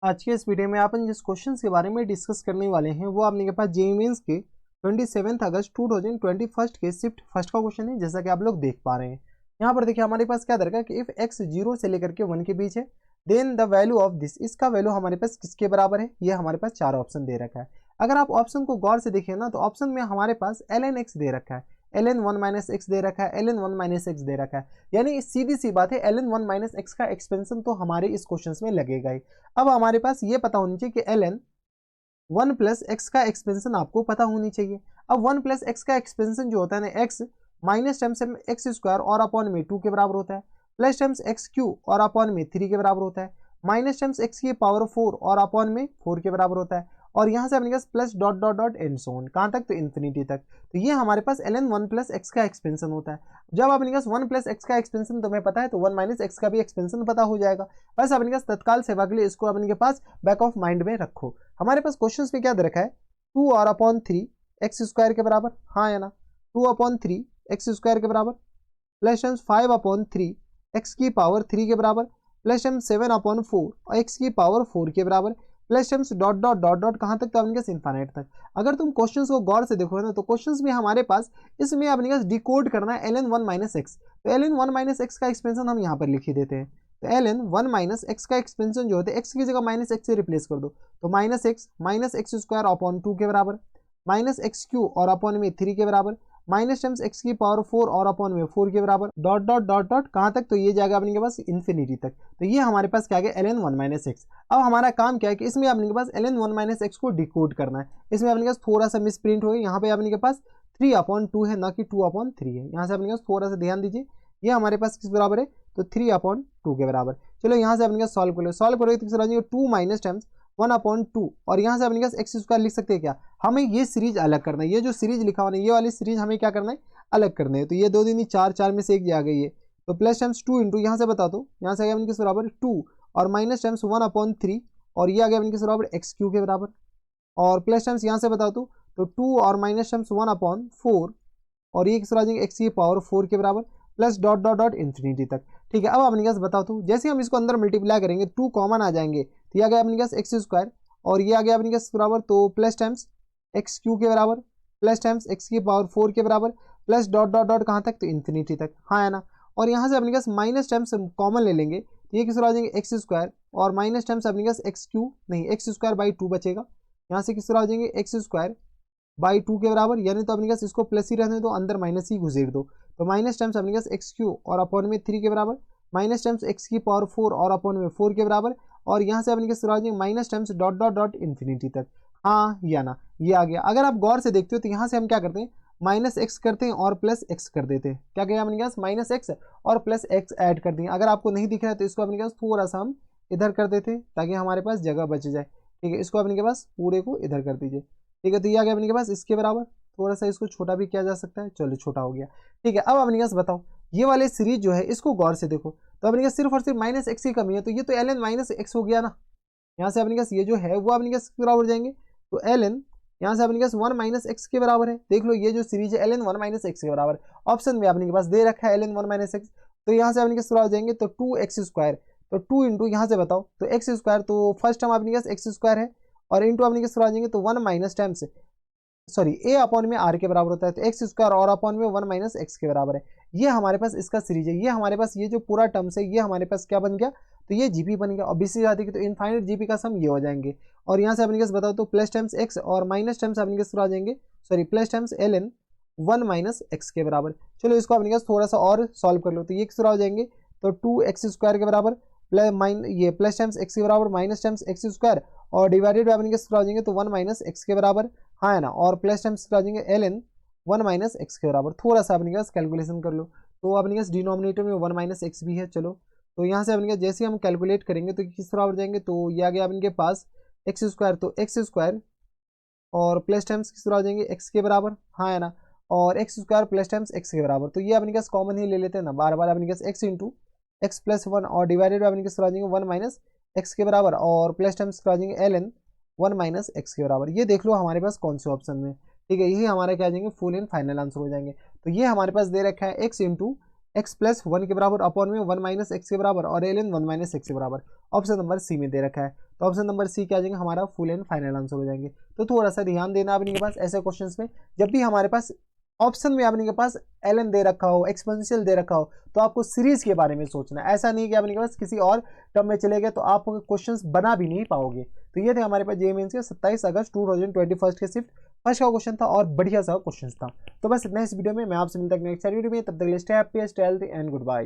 आज के इस वीडियो में अपन जिस क्वेश्चन के बारे में डिस्कस करने वाले हैं वो आपने के पास जेईई मेंस के 27 अगस्त 2021 के शिफ्ट फर्स्ट का क्वेश्चन है, जैसा कि आप लोग देख पा रहे हैं। यहाँ पर देखिए हमारे पास क्या दरकार है कि इफ x 0 से लेकर के 1 के बीच है then the value of this, इसका वैल्यू हमारे पास किसके बराबर है। ये हमारे पास चार ऑप्शन दे रखा है। अगर आप ऑप्शन को गौर से देखिए ना तो ऑप्शन में हमारे पास ln x दे रखा है, ln 1 - x दे रखा है, ln 1 - x दे रखा है। यानी सीधी सी बात है ln 1 - x का एक्सपेंशन तो हमारे इस क्वेश्चन में लगेगा ही। अब हमारे पास ये पता होनी चाहिए कि ln 1 + x का एक्सपेंशन आपको पता होनी चाहिए। अब 1 + x का एक्सपेंशन जो होता है ना x minus times x square और अपॉन में 2 के बराबर होता है, प्लस टाइम्स एक्स क्यू और अपॉन में 3 के बराबर होता है, माइनस टाइम्स एक्स की पावर 4 और अपॉन में 4 के बराबर होता है। और यहाँ से अपने पास plus dot dot dot and so on, कहाँ तक तो इन्फिनिटी तक। तो ये हमारे पास ln 1 + x का एक्सपेंशन होता है। जब अपने पास 1 + x का एक्सपेंशन तुम्हें पता है तो 1 - x का भी एक्सपेंशन पता हो जाएगा। बस अपने पास तत्काल सेवा के लिए इसको अपने के पास बैक ऑफ माइंड में रखो। हमारे पास क्वेश्चन में क्या दे रखा है, 2 और अपॉन 3 एक्स स्क्वायर के बराबर, हाँ या ना, 2 अपॉन 3 एक्स स्क्वायर के बराबर, प्लस टाइम्स 5 अपॉन 3 एक्स की पावर 3 के बराबर, प्लस टाइम्स 7 अपॉन 4 और एक्स की पावर 4 के बराबर, plus times dot dot dot dot कहाँ तक तो अपने पास इन्फाइनाइट तक। अगर तुम क्वेश्चंस को गौर से देखो ना तो क्वेश्चंस में हमारे पास इसमें अपने पास डिकोड करना है ln 1 - x। तो ln 1 - x का एक्सपेंशन हम यहाँ पर लिख ही देते हैं। तो ln 1 - x का एक्सपेंशन जो होता है x की जगह माइनस एक्स से रिप्लेस कर दो तो माइनस एक्स स्क्वायर अपॉन 2 के बराबर, माइनस एक्स क्यू और अपॉन में 3 के बराबर, माइनस टाइम्स एक्स की पावर 4 और अपॉन में 4 के बराबर, डॉट डॉट डॉट डॉट कहाँ तक तो ये जाएगा अपने के पास इन्फिनिटी तक। तो ये हमारे पास क्या गया ln 1 - x। अब हमारा काम क्या है कि इसमें अपने के पास ln 1 - x को डिकोड करना है। इसमें अपने के पास थोड़ा सा मिस प्रिंट हो गया, यहाँ पे अपने के पास 3/2 है ना कि 2/3 है। यहाँ से अपने के पास थोड़ा सा ध्यान दीजिए, ये हमारे पास किस बराबर है तो 3/2 के बराबर। चलो यहाँ से अपने के पास सॉल्व कर लो, सॉल्व करोगे तो किस बराबर 2 माइनस टाइम्स 1/2 और यहाँ से अपने पास एक्स स्क्वायर लिख सकते हैं क्या। हमें ये सीरीज अलग करना है, ये जो सीरीज लिखा हुआ है ये वाली सीरीज हमें क्या करना है अलग करना है। तो ये 2 दूनी 4, 4 में से एक आ गई है तो प्लस टाइम्स 2 इंटू यहाँ से बता दो, यहाँ से आ गया किस बराबर 2 और माइनस टाइम्स 1/3 और ये आ गया किस बराबर एक्स क्यू के बराबर, और प्लस टाइम्स यहाँ से बता दो तो 2 और माइनस टाइम्स 1/4 और ये किस आ जाएंगे एक्स की पावर 4 के बराबर, plus dot dot dot infinity तक। ठीक है, अब अपने पास बताओ तो जैसे हम इसको अंदर मल्टीप्लाई करेंगे 2 कॉमन आ जाएंगे तो ये आ गया अपने पास एक्स स्क्वायर और ये आ गया अपने पास बराबर तो प्लस टाइम्स एक्स क्यू के बराबर, प्लस टाइम्स एक्स की पावर 4 के बराबर, प्लस डॉट डॉट डॉट कहाँ तक तो इन्फिनिटी तक, हाँ है ना। और यहाँ से अपने पास माइनस टाइम्स कॉमन ले लेंगे तो ये किस आ जाएंगे एक्स स्क्वायर और माइनस टाइम्स अपने पास एक्स क्यू नहीं एक्स स्क्वायर बाई 2 बचेगा, यहाँ से किस आ जाएंगे एक्स स्क्वायर बाई 2 के बराबर, यानी तो अपने पास इसको प्लस ही रहने दो अंदर माइनस ही घुसेड़ दो तो माइनस टाइम्स अपने पास एक्स क्यू और अपॉन में 3 के बराबर, माइनस टाइम्स एक्स की पावर 4 और अपॉन में 4 के बराबर, और यहाँ से अपने पास आ जाएंगे minus times dot dot dot infinity तक, हाँ या ना, ये आ गया। अगर आप गौर से देखते हो तो यहाँ से हम क्या करते हैं माइनस एक्स करते हैं और प्लस एक्स कर देते हैं, क्या गया अपने पास माइनस एक्स और प्लस एक्स ऐड कर देंगे। अगर आपको नहीं दिख रहा है तो इसको अपने पास थोड़ा सा हम इधर कर देते ताकि हमारे पास जगह बच जाए। ठीक है, इसको अपने के पास पूरे को इधर कर दीजिए। ठीक है, तो ये आ गया अपने के पास इसके बराबर, थोड़ा सा इसको छोटा भी किया जा सकता है, चलो छोटा हो गया। ठीक है, अब अपने पास बताओ ये वाले सीरीज जो है इसको गौर से देखो तो अपने पास सिर्फ और सिर्फ माइनस एक्स की कमी है तो ये तो ln माइनस एक्स हो गया ना। यहाँ से अपने पास ये जो है वो अपने पास बराबर जाएंगे तो ln यहाँ से अपने पास 1 - x के बराबर है। देख लो ये जो सीरीज है ln 1 - x के बराबर, ऑप्शन में अपने के पास दे रखा है ln 1 - x। तो यहाँ से अपने पास बराबर जाएंगे तो 2x स्क्वायर, तो 2 इंटू यहाँ से बताओ तो एक्स स्क्वायर, तो फर्स्ट टर्म अपने पास एक्स स्क्वायर है और इंटू अपने पास बराबर जाएंगे तो 1 माइनस टाइम्स सॉरी ए अपॉन में आर के बराबर होता है तो एक्स स्क्वायर और अपॉन में 1 - x के बराबर है। ये हमारे पास इसका सीरीज है, ये हमारे पास ये जो पूरा टर्म्स है ये हमारे पास क्या बन गया तो ये जीपी बन गया। और बीसी जाती है तो इनफाइनाइट जीपी का सम ये हो जाएंगे। और यहाँ से अपने पास बताओ तो प्लस टाइम्स एक्स और माइनस टाइम्स अपने पास आ जाएंगे sorry plus times ln 1 - x के बराबर। चलो इसको अपने पास थोड़ा सा और सॉल्व कर लो तो ये किस हो जाएंगे तो 2x स्क्वायर के बराबर प्लस ये प्लस टाइम्स एक्स के बराबर माइनस टाइम्स एक्स स्क्वायर और डिवाइडेड बाय अपने पास आ जाएंगे तो 1 - x के बराबर, हाँ है ना, और प्लस टाइम्स आ जाएंगे ln 1 - x के बराबर। थोड़ा सा अपने पास कैलकुलेशन कर लो तो अपने पास डिनोमिनेटर में 1 - x भी है। चलो तो यहाँ से अपने पास जैसे हम कैलकुलेट करेंगे तो किस बराबर जाएंगे तो ये आ गया अपने पास एक्स स्क्वायर, तो एक्स स्क्वायर और प्लस टाइम्स किस तरह आ जाएंगे एक्स के बराबर, हाँ है ना, और x square plus times x के बराबर। तो ये अपने पास कॉमन ही ले लेते हैं ना, बार बार अपने पास एक्स इंटू एक्स प्लस 1 और डिवाइडेड अपने किस तरह आ जाएंगे 1 - x के बराबर और प्लस टाइम्स आ जाएंगे ln 1 - x के बराबर। ये देख लो हमारे पास कौन से ऑप्शन में। ठीक है, यही हमारा क्या आ जाएंगे फुल एंड फाइनल आंसर हो जाएंगे। तो ये हमारे पास दे रखा है एक्स इंटू एक्स प्लस 1 के बराबर अपॉन में 1 माइनस एक्स के बराबर और ln 1 माइनस एक्स के बराबर ऑप्शन नंबर सी में दे रखा है। तो ऑप्शन नंबर सी क्या आ जाएंगे, हमारा फुल एंड फाइनल आंसर हो जाएंगे। तो थोड़ा सा ध्यान देना आपने के पास ऐसे क्वेश्चंस में, जब भी हमारे पास ऑप्शन में आपने के पास ln दे रखा हो, एक्सपोनेंशियल दे रखा हो, तो आपको सीरीज के बारे में सोचना है। ऐसा नहीं कि आपने के पास किसी और टर्म में चले गए तो आप क्वेश्चंस बना भी नहीं पाओगे। तो ये थे हमारे पास जेईई मेंस के 27 अगस्त 2021 के शिफ्ट फर्स्ट का क्वेश्चन था और बढ़िया सा क्वेश्चन था। तो बस इतना इस वीडियो में, मैं आपसे मिलता हूं नेक्स्ट वीडियो में। तब तक stay happy, stay healthy and good bye.